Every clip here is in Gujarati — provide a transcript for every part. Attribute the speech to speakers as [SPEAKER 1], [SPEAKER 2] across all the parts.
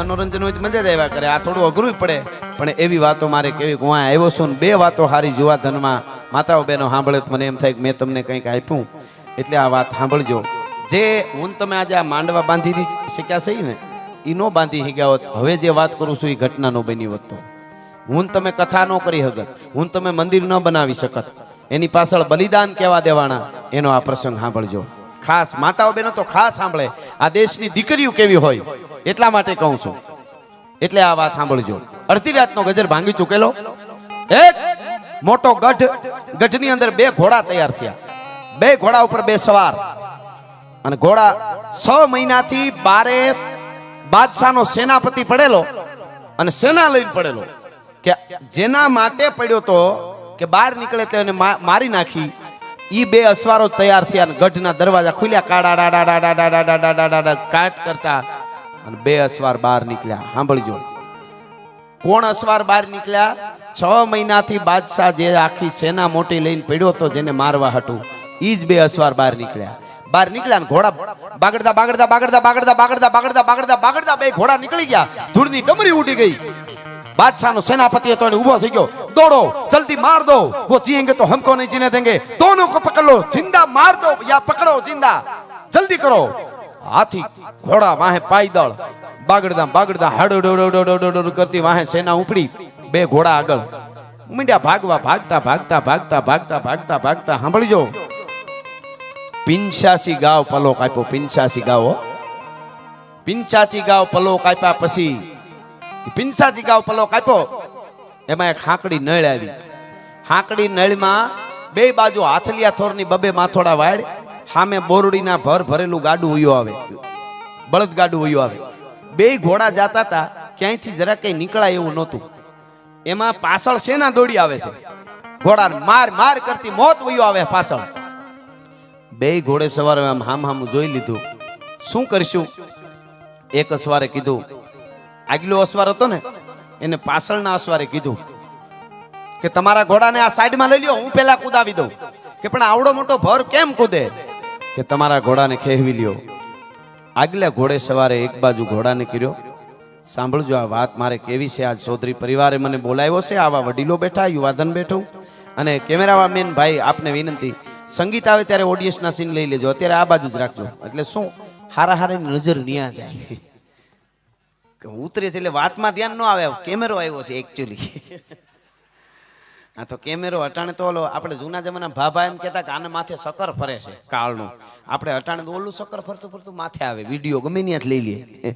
[SPEAKER 1] મનોરંજન હોય તો મજા જ આવ્યા કરે. આ થોડું અઘરું પડે, પણ એવી વાતો મારે કેવી. હું આવ્યો છું ને બે વાતો હારી યુવાધનમાં માતાઓ બહેનો સાંભળે તો મને એમ થાય કે મેં તમને કંઈક આપ્યું, એટલે આ વાત સાંભળજો. જે હું તમે આજે આ માંડવા બાંધી શીખ્યા છે ને, એ નો બાંધી શીખ્યા હોત, હવે જે વાત કરું છું એ ઘટના નો બની હોત. તો હું તમે કથા ન કરી શકત, હું તમે મંદિર ન બનાવી શકત, એની પાછળ બલિદાન કેવા દેવાના, એનો આ પ્રસંગ સાંભળજો. ખાસ માતાઓ બહેનો તો ખાસ સાંભળે, આ દેશની દીકરીઓ કેવી હોય એટલા માટે કહું છું. એટલે આ વાત સાંભળજો. અડધી રાતનો ગજર ભાંગી ચૂકેલો એક મોટો ગઢની અંદર બે ઘોડા તૈયાર થયા. બે ઘોડા ઉપર બે સવાર, અને ઘોડા 6 મહિનાથી બારે બાદશાહનો સેનાપતિ પડેલો, અને સેના લઈને પડેલો, કે જેના માટે પડ્યો તો કે બહાર નીકળે તો એને મારી નાખી. ઈ બે અસવારો તૈયાર થયા, અને ગઢના દરવાજા ખુલ્યા, કાડા કાટ કરતા, અને બે અસવાર બહાર નીકળ્યા. સાંભળજો, કોણ અસવાર બહાર નીકળ્યા? 6 મહિનાથી બાદશાહ જે આખી સેના મોટી લઈને પડ્યો હતો, જેને મારવા હતું, ઈ જ બે અસવાર બહાર નીકળ્યા. બહાર નીકળ્યા ને ઘોડા બાગડતા બાગડતા બાગડતા બાગડતા બાગડતા બાગડતા બાગડતા બાગડતા બે ઘોડા નીકળી ગયા. ધૂળની ડમરી ઉડી ગઈ. बादशाह सेनापति तो उभो थी गयो, दौड़ो जल्दी मार दो, वो जिएंगे तो हमको नहीं जीने देंगे, दोनों को पकड़ लो, जिंदा मार दो या पकड़ो जिंदा, जल्दी करो. हाथी घोड़ा वाहे पायदल बागड़दा बागड़दा हड़ करती वाहे सेना उपड़ी. बे घोड़ा आगळ मींड्या भागवा, भागता भागता भागता भागता भागता भागता. सांभळजो, 85 गाव पलो काप्यो. 85 गाव 85 गाव पलो काप्या पछी 85 गाव पलो काप्यो. एमां एक हाकड़ी नळ आवी. हाकड़ी नळमां बे बाजू हाथलिया थोરની બબે માથોડા વાડ, સામે બોરડીના ભર ભરેલું ગાડું ઉયો આવે, બળદ ગાડું ઉયો આવે. બે ઘોડા જાતા હતા, ક્યાંયથી જરા કઈ નીકળાય એવું નહોતું. એમાં પાછળ સેના દોડી આવે છે, ઘોડાને માર માર કરતી મોત ઉયો આવે પાછળ. બે ઘોડે સવારે આમ હામ હામ જોઈ લીધું, શું કરશું? એક અસવારે કીધું, આગલો અસવાર હતો ને એને પાછળના અસવારે કીધું કે તમારા ઘોડાને આ સાઈડમાં લઈ લ્યો, હું પેલા કૂદાવી દઉં. કે પણ આવડો મોટો ભર કેમ કૂદે? કે તમારા ઘોડાને ખેહવી લ્યો. આગલા ઘોડે સવારે એક બાજુ ઘોડાને કર્યો. સાંભળજો આ વાત મારે કેવી છે. આજ ચૌધરી પરિવારે મને બોલાવ્યો છે, આવા વડીલો બેઠા, યુવાધન બેઠું. અને કેમેરામેન ભાઈ આપને વિનંતી, સંગીત આવે ત્યારે ઓડિયન્સના સીન લઈ લેજો, અત્યારે આ બાજુ જ રાખજો. એટલે શું હારા હારાની નજર ન્યા જાય, ઉતરે છે એટલે વાતમાં ધ્યાન ન આવે. કેમેરો આવ્યો છે એકચ્યુઅલી. હા તો કેમેરો અટાણે તો ઓલો આપણે જૂના જમાના ભાભા એમ કહેતા કે આને માથે સકર ફરે છે કાળનું. આપણે અટાણે તો ઓલું સકર ફરતું ફરતું માથે આવે, વિડીયો ગમે ત્યાં જ લઈ લઈએ.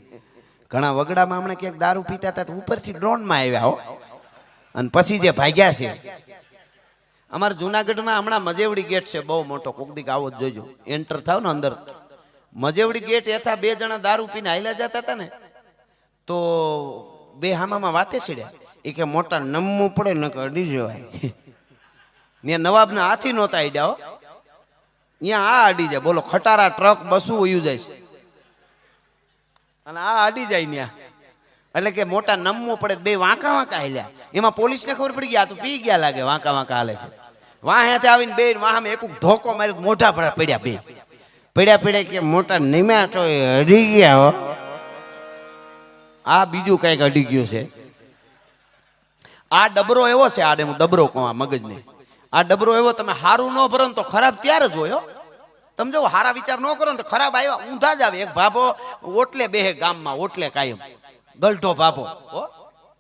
[SPEAKER 1] ઘણા વગડામાં હમણાં ક્યાંક દારૂ પીતા હતા તો ઉપરથી ડ્રોનમાં આવ્યા હો, અને પછી જે ભાગ્યા છે. અમારા જુનાગઢમાં હમણાં મજેવડી ગેટ છે બહુ મોટો, કોક દીક આવો જ જોજો. એન્ટર થાવ ને અંદર મજેવડી ગેટ એથા બે જણા દારૂ પીને હાલ્યા જતા હતા ને, તો બે હામામાં વાતે છેડ્યા. એ કે મોટા નમવું પડે ને અડી જવાય. ત્યાં નવાબના હાથી નહોતા આડ્યા હો, ત્યાં આ અડી જાય. બોલો, ખટારા ટ્રક બસું વયું જાય છે અને આ અડી જાય ત્યાં. એટલે કે મોટા નમવું પડે. બે વાંકા વાંકા હાલ્યા. એમાં પોલીસને ખબર પડી ગયા, તો પી ગયા લાગે, વાંકા વાંકા હાલે છે. વાહે આવીને બે વાહમાં એક ધોકો માર્યો, મોઢા ભરા પડ્યા. બે પડ્યા કે મોટા નિમ્યા તો અડી ગયા હો. આ બીજું કઈક અડી ગયું છે. આ ડબરો એવો છે, આડે હું ડબરો કહું આ મગજને, આ ડબરો એવો, તમે હારું ન ભરો ને તો ખરાબ ત્યારે જ હોય. તમે જો હારા વિચાર ન કરો ને તો ખરાબ આવ્યા ઊંધા જ આવે. એક ભાભો ઓટલે બેહે ગામમાં, ઓટલે કાયમ ગલઢો ભાભો.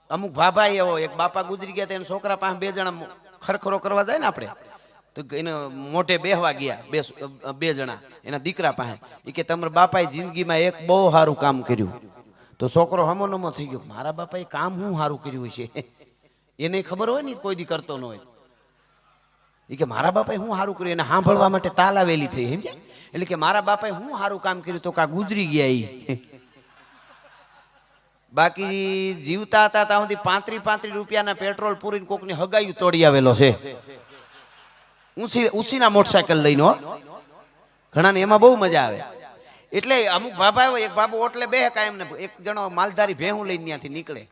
[SPEAKER 1] અમુક ભાભા એવો, એક બાપા ગુજરી ગયા, એના છોકરા પાસે બે જણા ખરખરો કરવા જાય ને આપણે, તો એને મોઢે બેહવા ગયા બે જણા એના દીકરા પાસે. એ કે તમારા બાપાએ જિંદગીમાં એક બહુ સારું કામ કર્યું. તો છોકરો હમો નમો થઈ ગયો, મારા બાપાએ કામ હું સારું કર્યું છે, એને ખબર હોય ને, કોઈ દી કરતો ન હોય. એ કે મારા બાપાએ હું સારું કર્યું, એને સાંભળવા માટે તાલાવેલી થઈ, સમજે? એટલે કે મારા બાપાએ હું સારું કામ કર્યું, તો કા ગુજરી ગયા ઈ. બાકી જીવતા હતા ત્યાં સુધી 35 રૂપિયાના પેટ્રોલ પૂરીને કોકની હગાયું તોડી આવેલો છે, ઉસીના મોટરસાયકલ લઈને. ઘણા ને એમાં બહુ મજા આવે. એટલે અમુક બાબા આવ્યો, એક બાબુ ઓટલે બે કાયમ ને એક જણો માલધારી ભેહું લઈને ત્યાંથી નીકળે,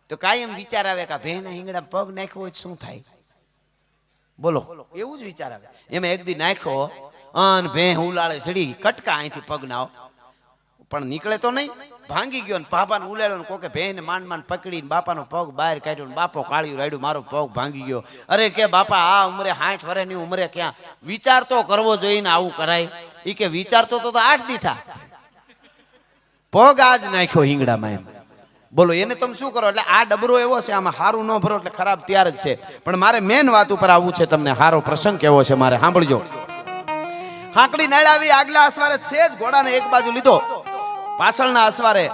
[SPEAKER 1] તો કાયમ વિચાર આવે કે ભેહના હિંગડા પગ નાખ્યો હોય શું થાય? બોલો, એવું જ વિચાર આવે. એમાં એક દી નાખ્યો અને ભેહ ઉલાળે ચડી, કટકા અહીંથી પગ ના, પણ નીકળે તો નહીં. ભાંગી ગયો ને બાપાને ઉલાડ્યો ને કોકે ભેને માંડ પકડીને બાપાનો પગ બહાર કાઢ્યો ને બાપો કાળિયું રાડ્યું, મારો પગ ભાંગી ગયો. અરે કે બાપા આ ઉંમરે 60 વર્ષની ઉંમરે ક્યાં વિચાર તો કરવો જોઈએ ને આવું કરાય? ઈ કે વિચારતો તો 8 દી થા, પગ આજ નાખ્યો હિંગડામાં. એમ બોલો એને તમે શું કરો? એટલે આ ડબરો એવો છે, આમાં હારું ન ભરો એટલે ખરાબ તૈયાર જ છે. પણ મારે મેન વાત ઉપર આવવું છે, તમને હારો પ્રસંગ કેવો છે મારે સાંભળજો. હાંકડી નળાવી આગલા અસવારે સેજ ઘોડાને એક બાજુ લીધો, પાછળના અસવારે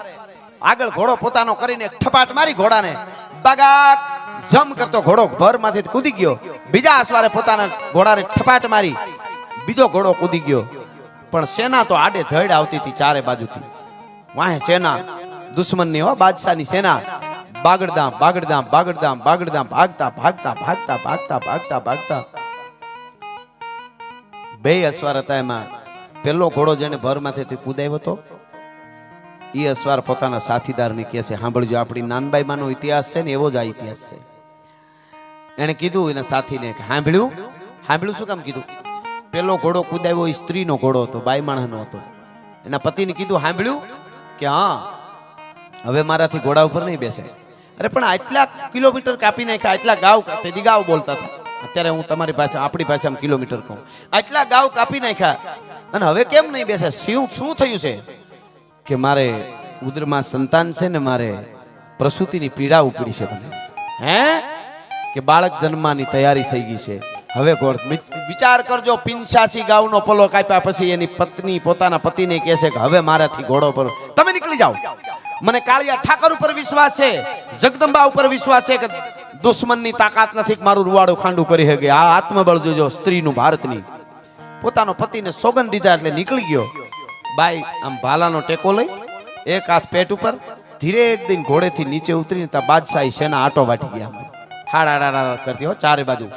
[SPEAKER 1] આગળ ઘોડો પોતાનો કરીને ઠપાટ મારી ઘોડાને, બગાક જમ કરતો ઘોડો ભરમાંથી કૂદી ગયો. બીજા અસવારે પોતાના ઘોડાને ઠપાટ મારી બીજો ઘોડો કૂદી ગયો. પણ સેના તો આડે ધડ આવતી હતી ચારે બાજુથી. વાહે સેના દુશ્મનની હો, બાદશાહની સેના બાગડદામ બાગડદામ બાગડદામ બાગડદામ ભાગતા ભાગતા ભાગતા ભાગતા ભાગતા ભાગતા. બે અસવાર હતા, એમાં પેલો ઘોડો જેને ભરમાંથી કૂદાયો હતો એ અસવાર પોતાના સાથીદારને કહે છે, સાંભળજો, આપણી નાનબાઈ માનો ઇતિહાસ છે ને એવો જ આ ઇતિહાસ છે. એને કીધું એના સાથીને, સાંભળ્યું? સાંભળ્યું શું કામ કીધું? પેલો ઘોડો કૂદાયો એ સ્ત્રીનો ઘોડો હતો, બાઈ માણસનો હતો. એના પતિને કીધું, સાંભળ્યું? કે હા, હવે મારાથી ઘોડા ઉપર નહીં બેસે. અરે પણ આટલા કિલોમીટર કાપી નાખ્યા, આટલા ગાવ, તેથી ગાવ બોલતા હતા, અત્યારે હું તમારી પાસે આપણી પાસે આમ કિલોમીટર કહું, આટલા ગાવ કાપી નાખ્યા અને હવે કેમ નહીં બેસે? શું થયું છે? કે મારે ઉદરમાં સંતાન છે ને મારે પ્રસૂતિની પીડા ઉપડી છે મને. હે? કે બાળક જન્મવાની તૈયારી થઈ ગઈ છે. હવે વિચાર કરજો, 85 ગાવનો પલો કાપ્યા પછી એની પત્ની પોતાના પતિને કહે છે કે હવે મારાથી ઘોડો પર તમે નીકળી જાઓ. મને કાળિયા ઠાકર ઉપર વિશ્વાસ છે, જગદંબા ઉપર વિશ્વાસ છે કે દુશ્મનની તાકાત નથી કે મારું રૂવાડું ખાંડું કરી શકે. આ આત્મબળ જોજો સ્ત્રીનું, ભારતની. પોતાનો પતિને સોગંદ દીધા એટલે નીકળી ગયો. બાઈ આમ ભાલાનો ટેકો લઈ એક હાથ પેટ ઉપર, ધીરે એક દિન ઘોડેથી નીચે ઉતરીને તા બાદશાહી સેના આટો વાટી ગયા. હાડા કરતી હો ચારે બાજુ.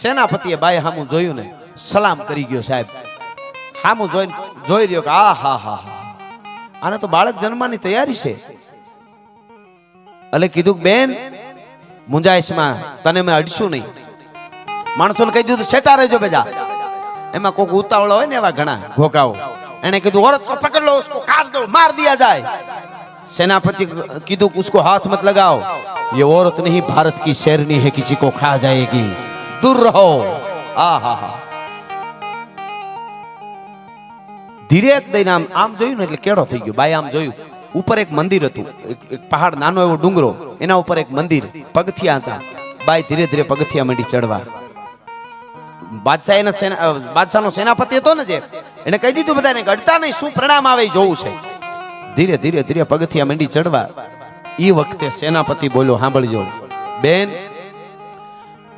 [SPEAKER 1] સેનાપતિએ બાઈ હામું જોયું ને સલામ કરી ગયો. સાહેબ હામું જોઈ રહ્યો કે આ હા હા હા, આને તો બાળક જન્મવાની તૈયારી છે. એટલે કીધું, બેન મુંજાઈશમાં તને મેં અડશું નહીં. માણસોને કહી દીધું છેટા રહેજો બેજા. એમાં કોઈક ઉતાવળો હોય ને એવા ઘણા ઘોકાઓ. એને કીધું औरत को पकड़ लो, उसको काट दो, मार दिया जाए. सेनापति कीधु उसको हाथ मत लगाओ, ये औरत नहीं भारत की शेरनी है, किसी को खा जाएगी, दूर रहो. आहा, ધીરે એક દઈને આમ જોયું ને એટલે કેડો થઈ ગયો. બાઈ આમ જોયું, ઉપર એક મંદિર હતું, એક પહાડ, નાનો એવો ડુંગરો, એના ઉપર એક મંદિર, પગથિયા હતા. બાઈ ધીરે ધીરે પગથિયા મંડી ચડવા. બાદશાહનો સેનાપતિ હતો ને જે, એને કહી દીધું બધાને અડતા નહીં, શું પ્રણામ આવે જોવું છે. ધીરે ધીરે ધીરે પગથિયા મંડી ચડવા. એ વખતે સેનાપતિ બોલ્યો, સાંભળજો બેન,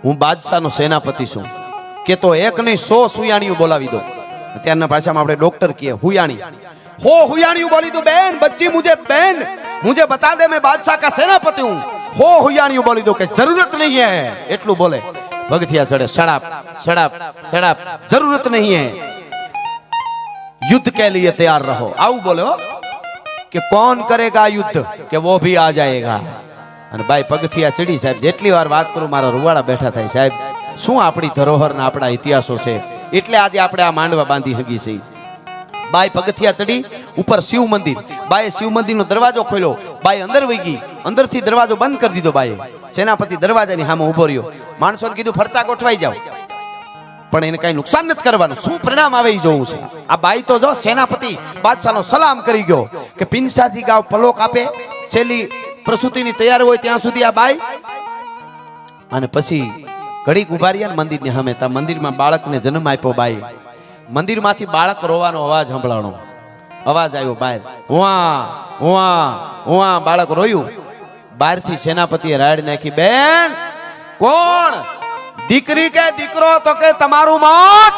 [SPEAKER 1] હું બાદશાહનો સેનાપતિ છું, કે તો એક નહીં 100 સુયાણીઓ બોલાવી દો. અત્યારના ભાષામાં આપણે ડોક્ટર કહીએ હુયાણી. हो हुयाणियों बोली तो बहन बच्ची मुझे बता दे, मैं बादशाह का सेनापति हूँ. हो हुयाणियों बोली तो कि जरूरत नहीं है. એટલું બોલે. પગથિયા ચડે, શરાબ શરાબ શરાબ, जरूरत नहीं है, युद्ध के लिए तैयार रहो. આવું બોલે હો, કે કોણ કરેગા યુદ્ધ, કે वो भी आ जाएगा. અને ભાઈ પગથિયા ચડી. સાહેબ જેટલી વાર વાત કરું મારા રૂવાડા બેઠા થાય. સાહેબ શું આપણી ધરોહર ના આપણા ઇતિહાસો છે, એટલે આજે આપણે આ માંડવા બાંધી હગી છે. બાઈ પગથિયા ચડી, ઉપર શિવ મંદિર. બાઈ શિવ મંદિરનો દરવાજો ખોલ્યો. બાઈ અંદર વહી ગઈ, અંદરથી દરવાજો બંધ કરી દીધો. બાઈ સેનાપતિ દરવાજાની સામે ઉભો રહ્યો. માણસોને કીધું ફરતા ગોઠવાઈ જાવ, પણ એને કઈ નુકસાન નથી કરવાનું, શું પરિણામ આવે એ જોવું છે. આ બાઈ તો જો સેનાપતિ બાદશાહનો સલામ કરી ગયો કે 85 ગાવ પલોક આપે, છેલ્લી પ્રસૂતિની તૈયાર હોય ત્યાં સુધી આ બાઈ. અને પછી ઘડીક ઉભા રહ્યા મંદિરની સામે. તા મંદિરમાં બાળકને જન્મ આપ્યો બાઈ. મંદિરમાંથી બાળક રોવાનો અવાજ સંભળાણો. અવાજ આવ્યો બહાર, હુઆ હુઆ હુઆ. બાળક રોયું. બહારથી સેનાપતિએ રાડ નાખી, બેન કોણ, દીકરી કે દીકરો? તો કે તમારું મોત,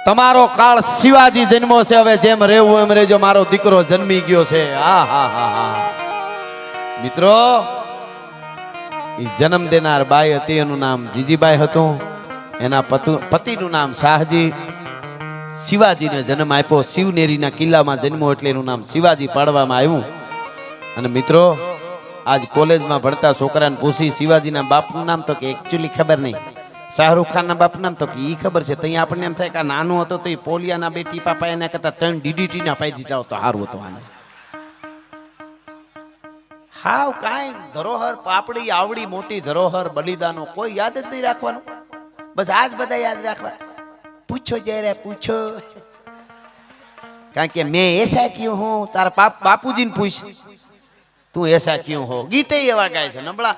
[SPEAKER 1] તમારો કાળ શિવાજી જન્મો છે, હવે જેમ રહેવું એમ રહેજો, મારો દીકરો જન્મી ગયો છે. આ હા હા હા. મિત્રો, જન્મ દેનાર બાઈ હતી, એનું નામ જીજીબાઈ હતું. એના પતિનું નામ શાહજી. શિવાજીને જન્મ આપ્યો. શિવનેરીના કિલ્લામાં જન્મો એટલે એનું નામ શિવાજી પાડવામાં આવ્યું. અને મિત્રો, આજ કોલેજમાં ભણતા છોકરાને પૂછી શિવાજીના બાપનું નામ, તો કે એકચ્યુઅલી ખબર નહીં. શાહરુખ ખાનના બાપનું નામ, તો કે ઈ ખબર છે. ત્યાં આપણને એમ થાય કે નાનો હતો તો એ પોલિયાના 2 ટીપા પાયા કરતા 3 DDT ના પાઈ દીધા તો સારું હતું આને. હાવ કાંઈ ધરોહર પાપડી આવડી મોટી ધરોહર બલિદાનો કોઈ યાદ જ નહીં રાખવાનું. બસ આજ બધા યાદ રાખવા. પૂછો જયારે પૂછો, કારણ કે મેં એસા ક્યું હું, તારા બાપુજીને પૂછ તું એસા ક્યું હો. ગીતે એવા ગાય છે નબળા.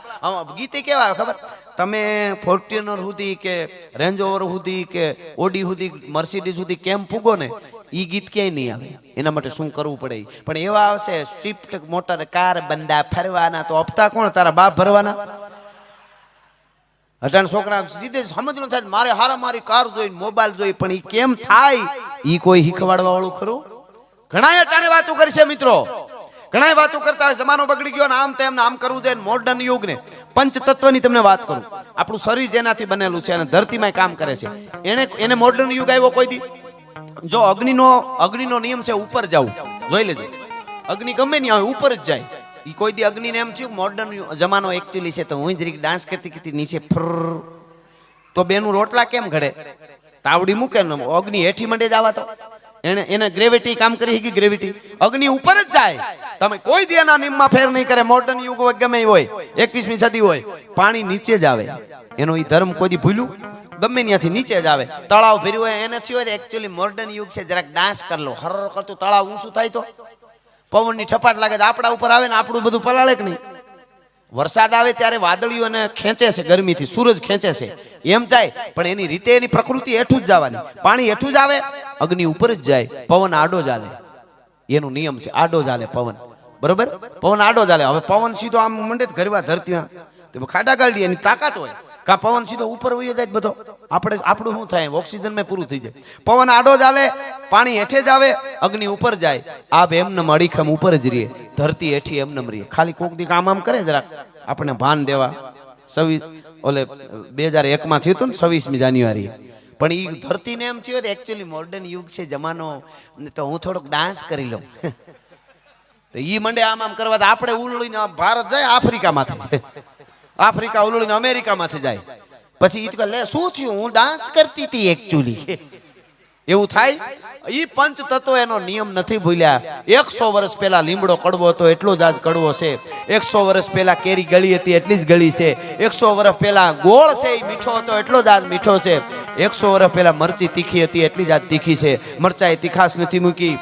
[SPEAKER 1] ગીતે કેવા ખબર, તમે ફોર્ચ્યુનર સુધી કે રેન્જ ઓવર સુધી કે ઓડી સુધી મર્સિડીઝ સુધી કેમ પૂગો ને, ઈ ગીત ક્યાંય નહીં આવે. એના માટે શું કરવું પડે. પણ એવા આવશે સ્વિફ્ટ મોટર કાર બંદા ફરવાના, તો હપ્તા કોણ, તારા બાપ ભરવાના. અટાણ છોકરા સીધે સમજ ન થાય મારે હારા મારી કાર જોઈ મોબાઈલ જોઈ, પણ ઈ કેમ થાય ઈ કોઈ શીખવાડવા વાળું ખરું. ઘણા અટાણે વાતો કરશે મિત્રો, ઘણા વાતો કરતા હોય જમાનો બગડી ગયો ને આમ તેમ આમ કરવું જોઈએ. મોડર્ન યુગ ને પંચતત્વની તમને વાત કરું. આપણું શરીર જેનાથી બનેલું છે અને ધરતીમાં કામ કરે છે, એને મોડર્ન યુગ આવ્યો કોઈ દી. જો અગ્નિનો નિયમ છે ઉપર જવું, જોઈ લેજો. અગ્નિ ગમે નહીં આવે ઉપર જ જાય. ઈ કોઈ દી અગ્નિને એમ થયું મોડર્ન જમાનો એકચ્યુઅલી છે તો હું જરીક ડાન્સ કરતી કરતી નીચે ફર, તો બેનું રોટલા કેમ ઘડે, તાવડી મૂકે ને અગ્નિ હેઠી મંડે જ આવા. તો એને ગ્રેવિટી કામ કરી કે ગ્રેવિટી અગ્નિ ઉપર જ જાય. તમે કોઈ દી એના નિયમમાં ફેર નહીં કરે. મોડર્ન યુગ ગમે હોય, 21મી સદી હોય, પાણી નીચે જ આવે. એનો ઈ ધર્મ કોઈ દી ભૂલ્યું, ગમે ત્યાંથી નીચે જ આવે. તળાવ ભર્યું હોય એને થયું હોય એકચ્યુઅલી મોડર્ન યુગ છે, જરાક ડાન્સ કરી લો, હર કરતું તળાવ ઊંચું થાય તો પવનની ઠપાટ લાગે તો આપણા ઉપર આવે ને આપણું બધું પલાળે કે નહીં. વરસાદ આવે ત્યારે વાદળીઓ એને ખેંચે છે, ગરમીથી સૂરજ ખેંચે છે એમ જાય, પણ એની રીતે એની પ્રકૃતિ હેઠું જ જવાની. પાણી હેઠું જ આવે, અગ્નિ ઉપર જ જાય, પવન આડો જ હાલે. એનું નિયમ છે આડો જ હાલે પવન, બરોબર. પવન આડો જ હાલે. હવે પવન સીધો આમ મંડે ઘરવા ધરતી ખાડા ગાડી એની તાકાત હોય, કા પવન સીધો ઉપર વયો જાય બધો આપણું શું થાય, ઓક્સિજન માં પૂરું થઈ જાય. પવન આડો જ હાલે, પાણી હેઠે જ આવે, અગ્નિ ઉપર જાય. આપ એમને અડીખમ ઉપર જ રહીએ, ધરતી હેઠી એમને રહીએ. ખાલી કોક દી કામ આમ કરે જરાક આપણે ભાન દેવા. 2001 માં થયું હતું ને 26મી જાન્યુઆરી, પણ ઈ ધરતીને એમ થયું એકચ્યુઅલી મોડર્ન યુગ છે જમાનો, તો હું થોડોક ડાન્સ કરી લઉં. તો ઈ મંડે આમ આમ કરવા, આપણે ઉલળીને ભારત જાય આફ્રિકામાંથી, આફ્રિકા ઉલળીને અમેરિકામાંથી જાય. પછી ઈ લે શું થયું, હું ડાન્સ કરતી હતી એકચ્યુઅલી. એવું થાય. ઈ પંચ તત્વ એનો નિયમ નથી ભૂલ્યા. 100 વર્ષ પહેલા લીમડો કડવો હતો એટલો જ આજ કડવો છે. 100 વર્ષ પહેલા કેરી ગળી હતી એટલી જ ગળી છે. 100 વર્ષ પહેલા ગોળ છે એ મીઠો હતો એટલો જ આજ મીઠો છે. 100 વર્ષ પહેલા મરચી તીખી હતી એટલી જ આજ તીખી છે. મરચાએ તીખાશ નથી મૂકી,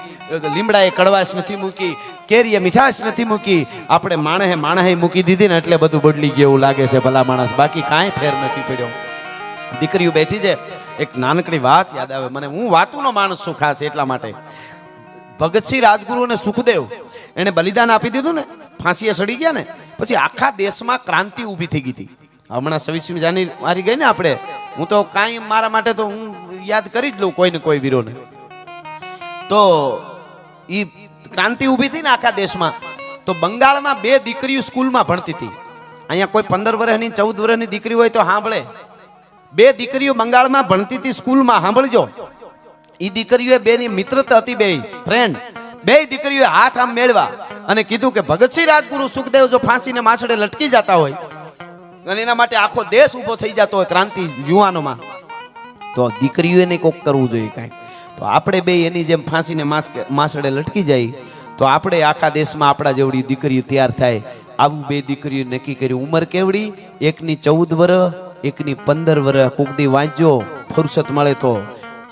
[SPEAKER 1] લીમડાએ કડવાશ નથી મૂકી, કેરીએ મીઠાશ નથી મૂકી. આપણે માણસે મૂકી દીધી ને એટલે બધું બદલી ગયું એવું લાગે છે ભલા માણસ, બાકી કાંઈ ફેર નથી પડ્યો. દીકરીઓ બેઠી છે. એક નાનકડી વાત યાદ આવે મને, હું વાતુનો માણસ છું ખાસ એટલા માટે. ભગતસિંહ રાજગુરુ અને સુખદેવ એને બલિદાન આપી દીધું ને, ફાંસીએ સડી ગયા ને, પછી આખા દેશમાં ક્રાંતિ ઊભી થઈ ગઈ હતી. હમણાં 26મી જાન્યુઆરી ગઈ ને આપણે, હું તો કાંઈ મારા માટે તો હું યાદ કરી જ લઉં કોઈ ને કોઈ વીરોને. તો ઈ ક્રાંતિ ઊભી થઈ ને આખા દેશમાં, તો બંગાળમાં 2 દીકરીઓ સ્કૂલમાં ભણતી હતી. અહીંયા કોઈ 15 વર્ષની 14 વર્ષની દીકરી હોય તો સાંભળે. 2 દીકરીઓ બંગાળમાં ભણતી હતી સ્કૂલમાં, સાંભળજો. ઈ દીકરીઓ બેની મિત્રતા હતી, 2 ફ્રેન્ડ. 2 દીકરીઓ હાથ આમ મેળવા અને કીધું કે ભગતસિંહ રાજગુરુ સુખદેવ જો ફાંસીને માછડે લટકી જતા હોય અને એના માટે આખો દેશ ઉભો થઈ જતો હોય ક્રાંતિ યુવાનોમાં, તો દીકરીઓને કોક કરવું જોઈએ કાંઈ. તો આપણે 2 એની જેમ ફાંસીને માછડે લટકી જાય તો આપણે આખા દેશમાં આપણા જેવડી દીકરીઓ તૈયાર થાય. આવું 2 દીકરીઓ નક્કી કર્યું. ઉંમર કેવડી, એકની 14 વર્ષ, એકની 15 વર્ષ. કોક દી વાંચજો ફુરસત મળે તો.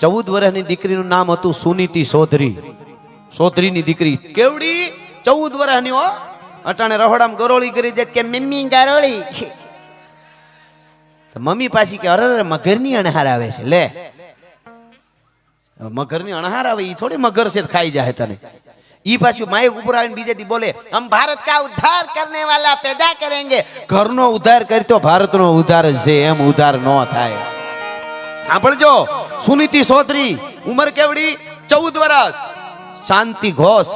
[SPEAKER 1] 14 વર્ષની દીકરીનું નામ હતું સુનીતિ ચૌધરી. ચૌધરીની દીકરી કેવડી 14 વર્ષની હો. અટાણે રહોડામાં ગરોળી કરી દે કે મમ્મી ગરોળી, મમ્મી પાછી કે અરે મગરની અણહાર આવે છે. લે મગરની અણહાર આવે, ઈ થોડી મગર છે ખાઈ જાય તને. ઈ પાછું માઇક ઉપર આવીને બીજે દી બોલે હમ ભારત કા ઉદ્ધાર કરને વાલા પેદા કરેંગે. ઘરનો ઉદ્ધાર કરી તો ભારતનો ઉદ્ધાર છે, એમ ઉદ્ધાર ન થાય. સાંભળજો, સુનીતિ ચૌધરી ઉંમર કેવડી 14 વર્ષ. શાંતિ ઘોષ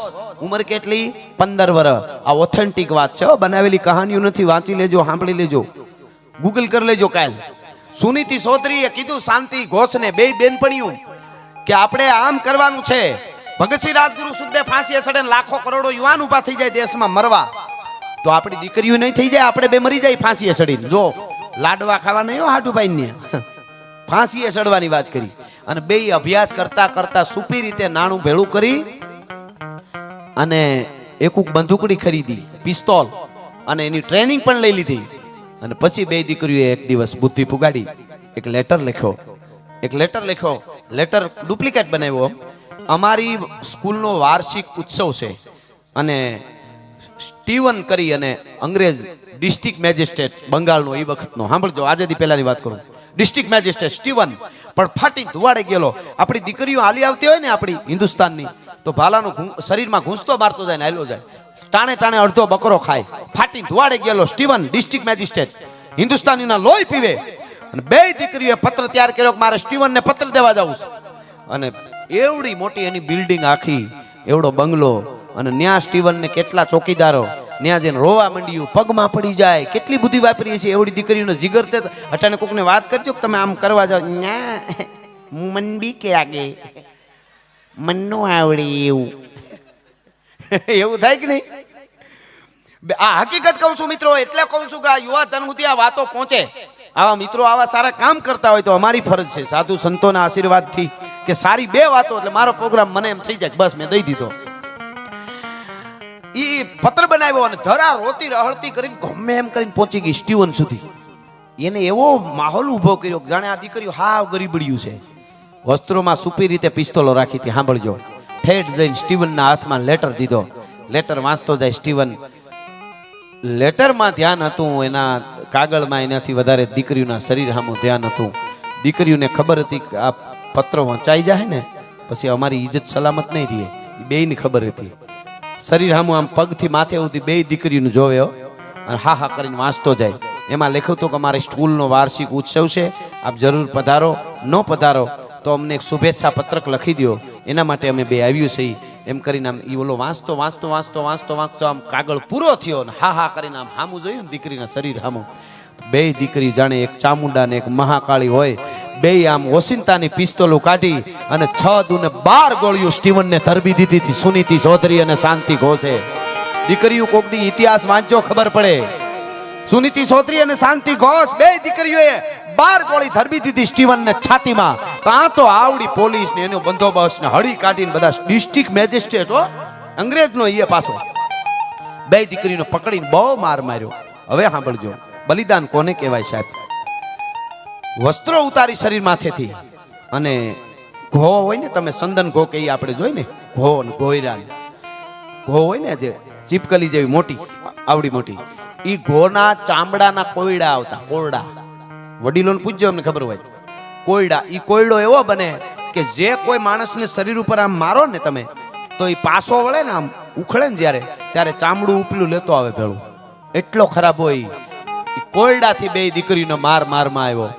[SPEAKER 1] ઉંમર કેટલી 15 વર્ષ. આ ઓથેન્ટિક વાત છે, બનાવેલી કહાનીઓ નથી. વાંચી લેજો, સાંભળી લેજો, ગૂગલ કરી લેજો કાલ. સુનીતિ ચૌધરીએ કીધું શાંતિ ઘોષને, 2 બેનપણીઓ, કે આપણે આમ કરવાનું છે. ભગતસિંહ રાજગુરુ સુખદેવ ફાંસીએ સડે, લાખો કરોડો યુવાન ઉભા થઈ જાય દેશમાં મરવા, તો આપણી દીકરીઓ નહીં થઈ જાય, આપણે 2 મરી જાય ફાંસીએ સડીને. જો લાડવા ખાવા નહીં હો હાડુભાઈ ને, ફાંસીએ સડવાની વાત કરી. અને 2 અભ્યાસ કરતા કરતા સુપી રીતે નાણું ભેળું કરી અને એકુક બંદૂકડી ખરીદી, પિસ્તોલ. અને એની ટ્રેનિંગ પણ લઈ લીધી. અને પછી બે દીકરીઓએ એક દિવસ બુદ્ધિ પુગાડી એક લેટર લખ્યો. લેટર ડુપ્લિકેટ બનાવ્યો. અમારી સ્કૂલનો વાર્ષિક ઉત્સવ છે અને સ્ટીવન કરી અને અંગ્રેજ ડિસ્ટ્રિક્ટ મેજિસ્ટ્રેટ બંગાળનો એ વખતનો, સાંભળજો, આજેથી પહેલાની વાત કરું, ડિસ્ટ્રિક્ટ મેજિસ્ટ્રેટ સ્ટીવન પણ ફાટી ધુવાડે ગયેલો. આપણી દીકરીઓ હાલી આવતી હોય ને આપણી હિન્દુસ્તાનની, તો ભાલાનું શરીરમાં ઘૂંસતો મારતો જાય ને હાલ્યો જાય, ટાણે ટાણે અડધો બકરો ખાય. ફાટી ધુવાડે ગયેલો સ્ટીવન ડિસ્ટ્રિક્ટ મેજિસ્ટ્રેટ હિન્દુસ્તાનીના લોહી પીવે. અને બે દીકરીઓએ પત્ર તૈયાર કર્યો કે મારે સ્ટીવનને પત્ર દેવા જવું છે. અને એવડી મોટી એની બિલ્ડિંગ આખી, એવડો બંગલો, અને ન્યા સ્ટીવનને કેટલા ચોકીદારો, ન્યા જઈને રોવા માંડ્યું, પગમાં પડી જાય. કેટલી બુદ્ધિ વાપરી છે એવડી દીકરીઓનો જીગર. તે અટાણે કોકને વાત કરજો કે તમે આમ કરવા જાઓ, ના મન બી કે આગે મન નો આવડે એવું એવું થાય કે નહીં? આ હકીકત કહું છું મિત્રો, એટલે કહું છું કે આ યુવા ધન સુધી આ વાતો પહોંચે. આવા મિત્રો આવા સારા કામ કરતા હોય તો અમારી ફરજ છે સાધુ સંતોના આશીર્વાદથી કે સારી બે વાતો, એટલે મારો પ્રોગ્રામ મને એમ થઈ જાય બસ મેં દઈ દીધો. ઈ પત્ર બનાવ્યો અને ધરા રોતી રહળતી કરીને ગમે એમ કરીને પહોંચી ગઈ સ્ટીવન સુધી. એને એવો માહોલ ઉભો કર્યો જાણે આ દીકરીઓ હાવ ગરીબડ્યું છે. વસ્ત્રોમાં સુપી રીતે પિસ્તોલો રાખી હતી. સાંભળજો, ઠેઠ જઈને સ્ટીવનના હાથમાં લેટર દીધો. લેટર વાંચતો જાય સ્ટીવન. લેટરમાં ધ્યાન હતું એના કાગળમાં, એનાથી વધારે દીકરીઓના શરીર સામું ધ્યાન હતું. દીકરીઓને ખબર હતી કે આ પત્ર વંચાઈ જાય ને પછી અમારી ઇજ્જત સલામત નહીં રહે. બેયની ખબર હતી. શરીર સામું આમ પગથી માથે સુધી બે દીકરીઓને જોવે અને હા હા કરીને વાંચતો જાય. એમાં લખ્યું હતું કે અમારી સ્કૂલનો વાર્ષિક ઉત્સવ છે, આપ જરૂર પધારો, ન પધારો તો અમને એક શુભેચ્છા પત્રક લખી દો, એના માટે અમે બે આવ્યું છે. એમ કરીને આમ ઈ ઓલો વાંચતો આમ કાગળ પૂરો થયો ને હા હા કરીને આમ હામું જોયું ને દીકરીના શરીર હામું. બે દીકરી જાણે એક ચામુંડા ને એક મહાકાળી હોય, બે આમ ઓસિંતાની પિસ્તોલો કાઢી અને 6 દુ ને 12 ગોળીઓ સ્ટીવનને ધરબી દીધી હતી. સુનીતિ ચૌધરી અને શાંતિ ઘોષે. દીકરીઓ કોક દી ઇતિહાસ વાંચો ખબર પડે. સુનીતિ ચૌધરી અને શાંતિ ઘોષ બે દીકરીઓએ 12 ગોળી ધરબી દીધી સ્ટીવનને છાતીમાં. આ તો આવડી પોલીસ ને એનો બંદોબસ્ત ને હળી કાઢીને બધા ડિસ્ટ્રિક્ટ મેજિસ્ટ્રેટ અંગ્રેજનો એ પાછો બે દીકરીનો પકડીને બહુ માર માર્યો. હવે સાંભળજો, બલિદાન કોને કહેવાય સાહેબ? વસ્ત્રો ઉતારી શરીર માથેથી અને ઘો હોય ને, તમે સંદન ઘો કહીએ આપણે જોઈ ને, ઘો ને ગોયરા ઘો હોય ને જે ચીપકલી જેવી મોટી આવડી મોટી, ઈ ઘોના ચામડાના કોયડા આવતા. કોરડા વડીલોને પૂછજો, અમને ખબર હોય. કોયડા, ઈ કોયડો એવો બને કે જે કોઈ માણસને શરીર ઉપર આમ મારો ને તમે તો ઈ પાસો વળે ને આમ ઉખડે ને જ્યારે, ત્યારે ચામડું ઉપલું લેતો આવે ભેળું. એટલો ખરાબ હોય. કોયડાથી બે દીકરીનો મારમાં આવ્યો.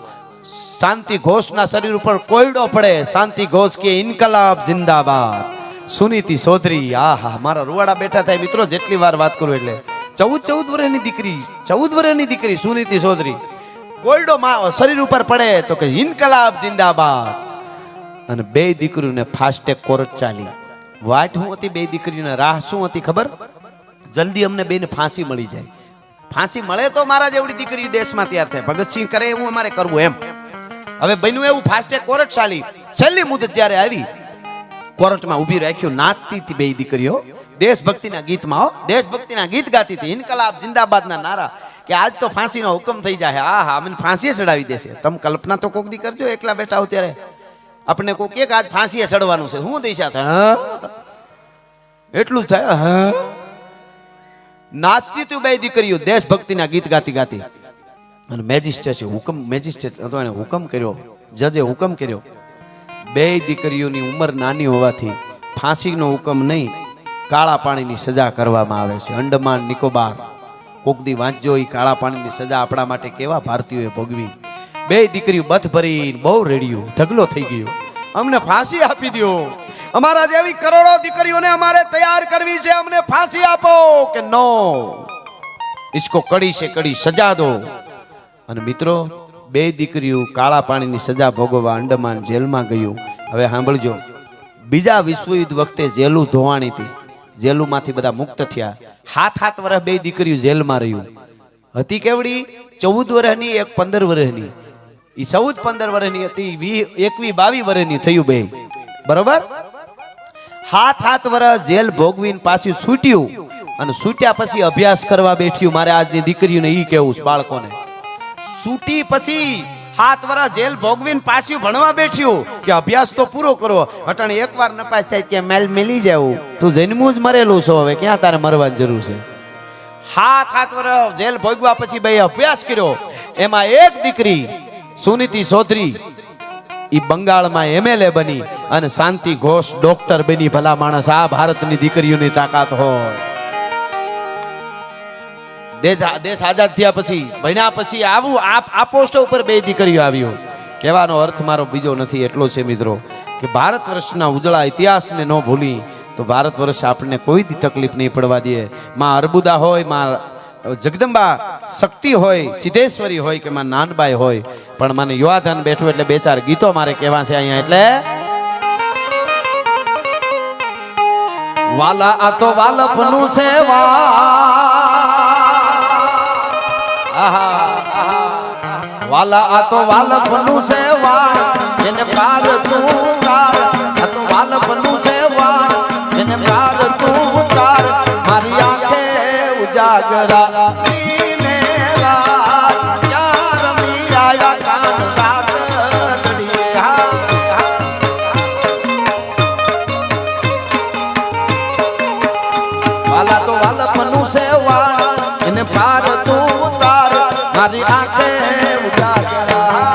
[SPEAKER 1] શાંતિ ઘોષના શરીર ઉપર કોયડો પડે. શાંતિ ઘોષ કે ઇન્કલાબ જિંદાબાદ. સુનીતિ ચૌધરી, આહા મારા રૂવાડા બેઠા થાય મિત્રો જેટલી વાર વાત કરું એટલે. 14 વર્ષની દીકરી, 14 વર્ષની દીકરી સુનીતિ ચૌધરી, કોયડો શરીર ઉપર પડે તો કે ઇન્કલાબ જિંદાબાદ. અને બે દીકરીઓને ફાસ્ટેગ કોર્ટ ચાલી. વાટ શું હતી બે દીકરીઓને? રાહ શું હતી ખબર? જલ્દી અમને બેને ફાંસી મળી જાય. ફાંસી મળે તો મારા જેવડી દીકરી દેશમાં તૈયાર થાય. ભગતસિંહ કરે એવું અમારે કરવું એમ. હવે બન્યું એવું, ફાસ્ટેગ કોર્ટ ચાલી. છેલ્લી મુદત જ્યારે આવી, કોર્ટમાં ઊભી રાખ્યું. નાચતી હતી બે દીકરીઓ દેશભક્તિના ગીતમાં. દેશભક્તિના ગીત ગાતી હતી, ઇન્કલાબ જિંદાબાદના નારા, કે આજ તો ફાંસીનો હુકમ થઈ જાય. હા હા, અમને ફાંસીએ ચડાવી દેશે. તમે કલ્પના તો કોક દી કરજો, એકલા બેઠા હો ત્યારે આપણે કોક એક આજ ફાંસીએ ચડવાનું છે, હું દિશા થાય એટલું જ થાય. હા, નાચતી તું બે દીકરીઓ દેશભક્તિના ગીત ગાતી ગાતી. અને મેજિસ્ટ્રેટ હતો, એને હુકમ કર્યો, જજે હુકમ કર્યો. બે દીકરીઓની ઉંમર નાની હોવાથી ફાંસીનો હુકમ નહીં, કાળા પાણીની સજા કરવામાં આવે છે. અંડમાન નિકોબાર કોક દી વાંચજો, એ કાળા પાણીની સજા આપણા માટે કેવા ભારતીયોએ ભોગવી. બે દીકરીઓ બથ ભરીને બહુ રેડિયું, ઢગલો થઈ ગયો, અમને ફાંસી આપી દો. અમારા જેવી કરોડો દીકરીઓને અમારે તૈયાર કરવી છે, અમને ફાંસી આપો. કે નો, ઇસકો કડી સે કડી સજા દો. અને મિત્રો બે દીકરીઓ કાળા પાણીની સજા ભોગવવા અંડમાન જેલમાં ગયું. હવે સાંભળજો, બીજા વિશ્વયુદ્ધ વખતે જેલું ધોવાણી હતી, જેલુમાંથી બધા મુક્ત થયા. 7 વર્ષ બે દીકરીઓ જેલમાં રહ્યું. હતી કેવડી? 14 વર્ષની, એક 15 વર્ષની. એ 14-15 વર્ષની હતી, 21-22 વર્ષની થયું બે, બરોબર. 7 વર્ષ જેલ ભોગવીને પાછું છૂટ્યું અને છૂટ્યા પછી અભ્યાસ કરવા બેઠ્યું. મારે આજની દીકરીઓને ઈ કેવું છે બાળકોને, છૂટી પછી 7 વર્ષ જેલ ભોગવીને પાછું ભણવા બેઠ્યું કે અભ્યાસ તો પૂરો કરો. અટાણે એકવાર નપાસ થાય કે મેલ મેલી જાવું, તું જન્મું જ મરેલું છો, હવે ક્યાં તારે મરવાની જરૂર છે? 7 વર્ષ જેલ ભોગવા પછી બે અભ્યાસ કર્યો. એમાં એક દીકરી સુનીતિ ચૌધરી ઈ બંગાળમાં MLA બની અને શાંતિ ઘોષ ડોક્ટર બની. ભલા માણસ, આ ભારતની દીકરીઓની તાકાત હોય. દેશ આઝાદ થયા પછી ભણ્યા પછી આવું આ પોસ્ટ ઉપર બે દીકરીઓ આવ્યો. કહેવાનો અર્થ મારો બીજો નથી, એટલો છે મિત્રો કે ભારત વર્ષના ઉજળા ઇતિહાસને ન ભૂલી તો ભારત વર્ષ આપણને કોઈ દી તકલીફ નહીં પડવા દે. માં અર્બુદા હોય, માં જગદંબા શક્તિ હોય, સિદ્ધેશ્વરી હોય કે માં નાનબાઈ હોય, પણ મને યુવાધન બેઠું એટલે 2-4 ગીતો મારે કહેવા છે અહીંયા. એટલે વાલા આ તો વાલપનું છે વાલા આ તો વાલપનું છે વાળ જેને પ્રાગ તું ઉતાર. આ તો વાલપનું છે વાળ જેને પ્રાગ તું ઉતાર. મારી આંખે ઉજાગરા ને રાત ક્યાં રમી આયા કાન રાત ઘડીએ. વાલા તો વાલપનું છે વાળ જેને પ્રાગ તું ઉતાર. મારી આંખે ઉજાગરા.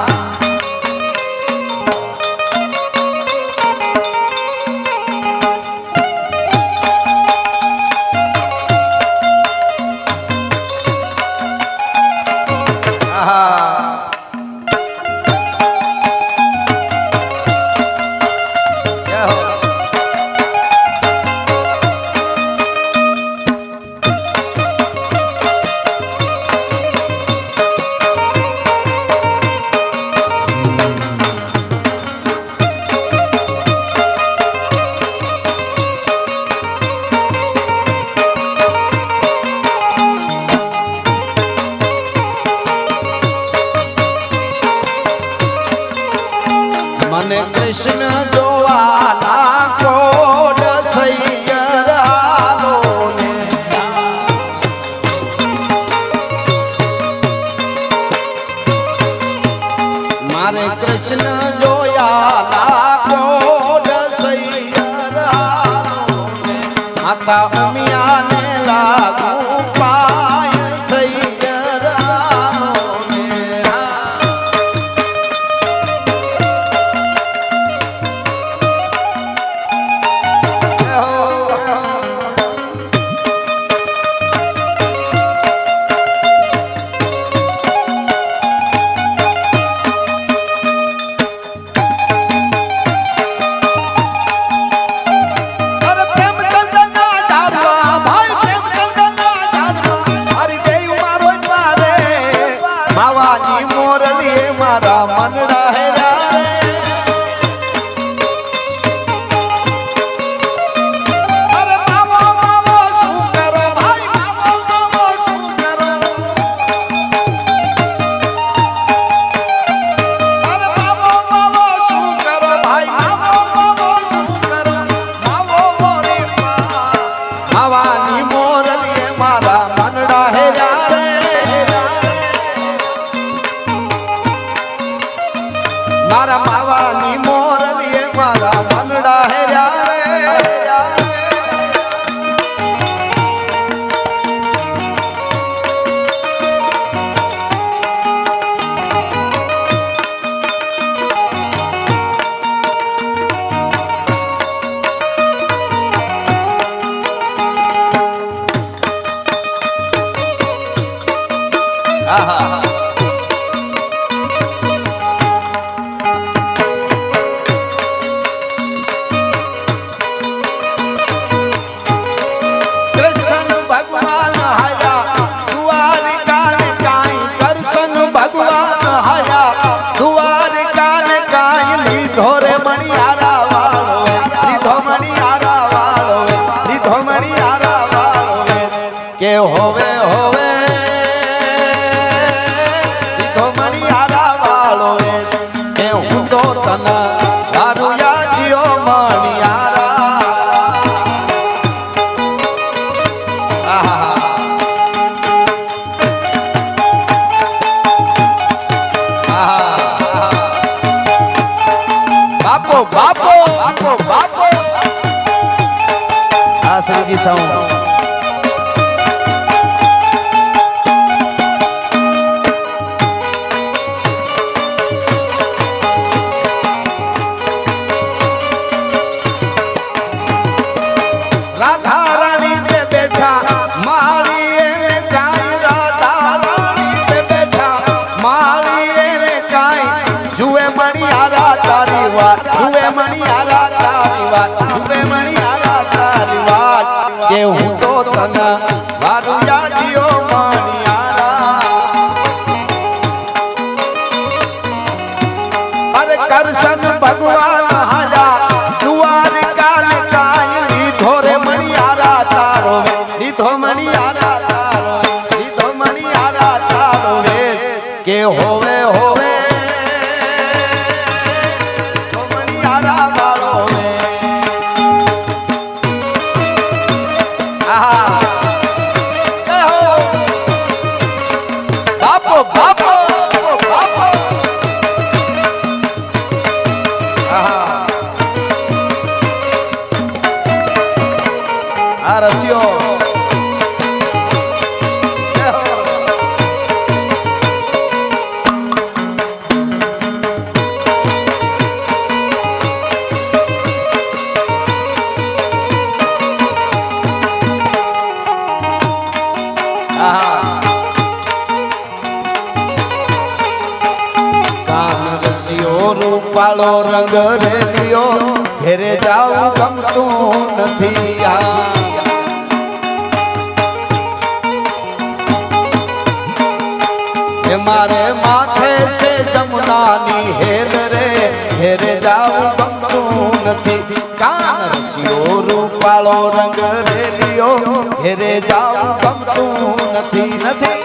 [SPEAKER 1] મને કૃષ્ણ જોવાના કોડ સૈયર હાલો ને. મારે કૃષ્ણ જોયાના કોડ સૈયર હાલો ને. માતા ઉમિયાને લાગુ પાય સૈયર હાલો ને. મારા માવાની મોરલીએ મારા મનડા હેર્યા રે. આહા કે હોવે હોવે લીધો મણિયારા વાળો કે હું તો તને દારૂયા જીઓ મણિયારા. બાપો બાપો બાપો આ શ્રીજી સાઉન્ડ કે હું તો તને વારું યાદીઓ માણિયારા અરે કરશન ભગવાન હાજા દ્વારિકા ને કાઈ લીધો રે મણિયારા તારો લીધો મણિયારા તારો લીધો મણિયારા તારો રે કે હોવે હોવે લીધો મણિયારા વાળો રે બાપો બાપો બાપો આ રસિયો રૂપાળો રંગ રેલિયો ઘેરે જાવું ગમતું નથી મારે માથે છે જમુનાની હેલ રે ઘેરે જાવું ગમતું નથી કાન રસિયો રૂપાળો રંગ રેલિયો ઘેરે જાવું ગમતું નથી નથી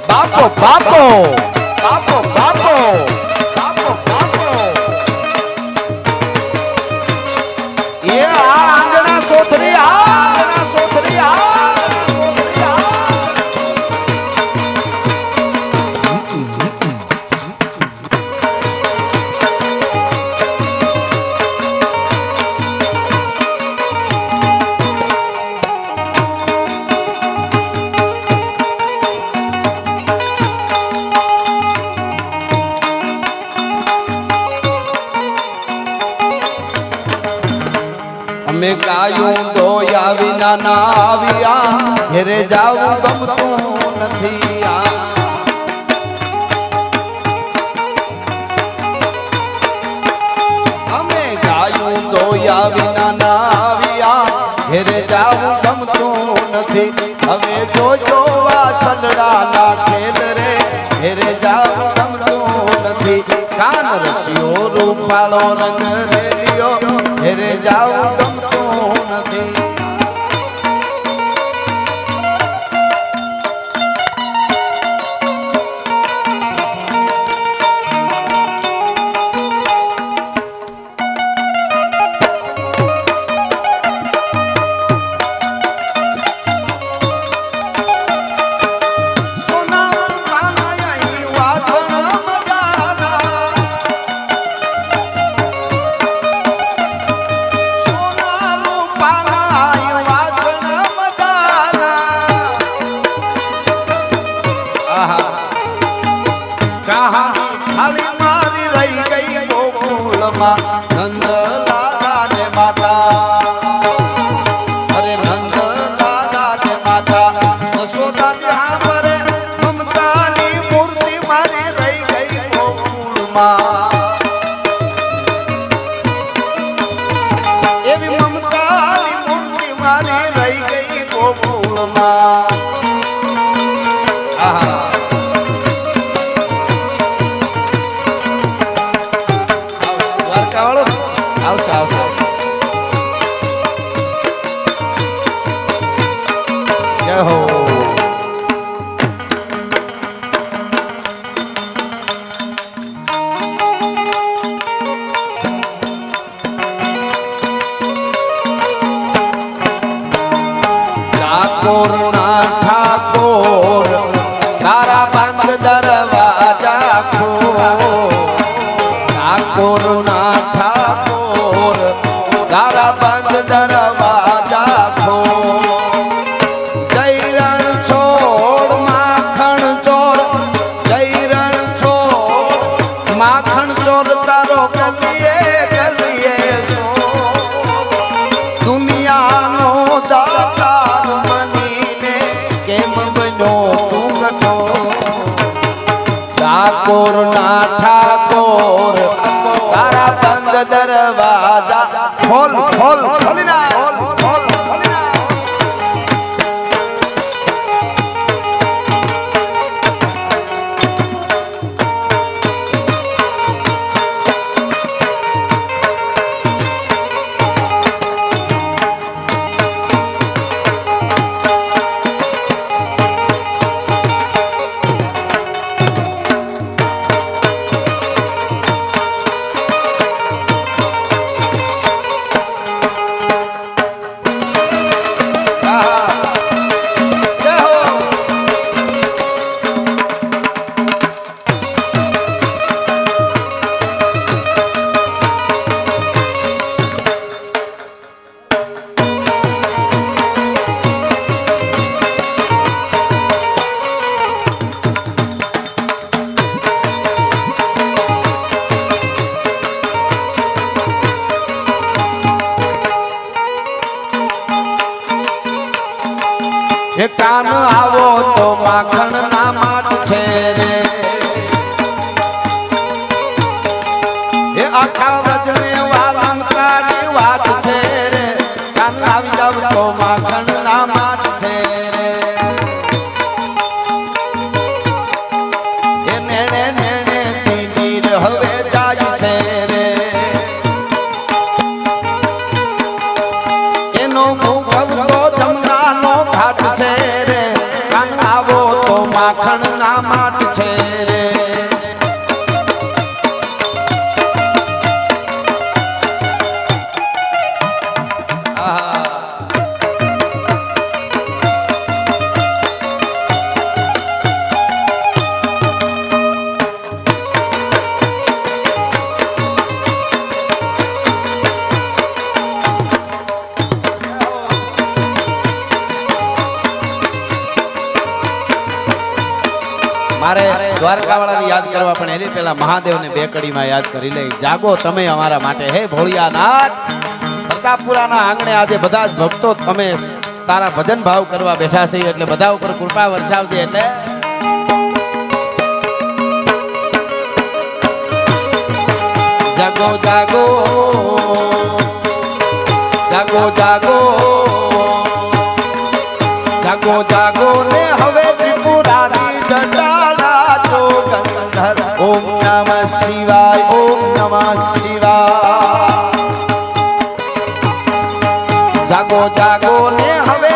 [SPEAKER 1] બાપો બાપો બાપો બાપો બાપો એ આંગણા સોધરી આંગણા સોધરી અમે ગાયું દોયા વિના ના આવ્યા ઘેરે જાવું ગમતું નથી અમે ગાયું દોયા વિના ના આવ્યા ઘેરે જાવું ગમતું નથી હવે જોજો વાસલડા ના ખેલ રે ઘેરે જાવું ગમતું નથી કાન રસિયો રૂપાળો રંગ રેલિયો ઘેરે જાવું ગમતું નથી એવી મમતાની મૂર્તિ મારી રહી ગઈ ગોકુળમાં. આહા દ્વારકા વાળો આવશે આવશે. જય હો. ઠાકોર ના ઠાકોર તારા બંધ દરવાજા ખોલ. ઠાકોર ના ઠાકોર તારા બંધ દરવાજા ખોલ. જય રણ છોડ માખણ ચોર, જય રણ છોડ માખણ ચોર તારો ગલીએ ગલીએ દુનિયાનો દાતાર બનીને કેમ બન્યો તું ગઠો. ઠાકોર ના ઠાકોર તારા બંધ દરવાજા ખોલ ખોલ ખોલી ના ખોલ ખોલ ખોલી ના. કાન આવો તો માખણ ના માટ છે રે. એ આખા વ્રજને વાલંકારી વાત છે રે. કાન આવી જાવ તો માખણ ના માટ છે રે. એ નેણે નેણે નીર હવે જાય છે રે. એનો ભૂગવ તો જમનાનો ઘાટ છે રે. કાન આવો તો માખણ ના માટ છે રે. મારે દ્વારકા વાળાને યાદ કરવા પણ એની પેલા મહાદેવને બે કડીમાં યાદ કરી લઈ. જાગો તમે અમારા માટે હે ભોળિયાનાથ. પ્રતાપપુરાના આંગણે આજે બધા જ ભક્તો તમે તારા ભજન ભાવ કરવા બેઠા છે એટલે બધા ઉપર કૃપા વરસાવજે. એટલે જાગો જાગો જાગો જાગો જાગો જાગો ને હવે ત્રિપુરારી જટાડા જો ગંધર. ઓમ નમઃ શિવાય ઓમ નમઃ શિવાય. જાગો જાગો ને હવે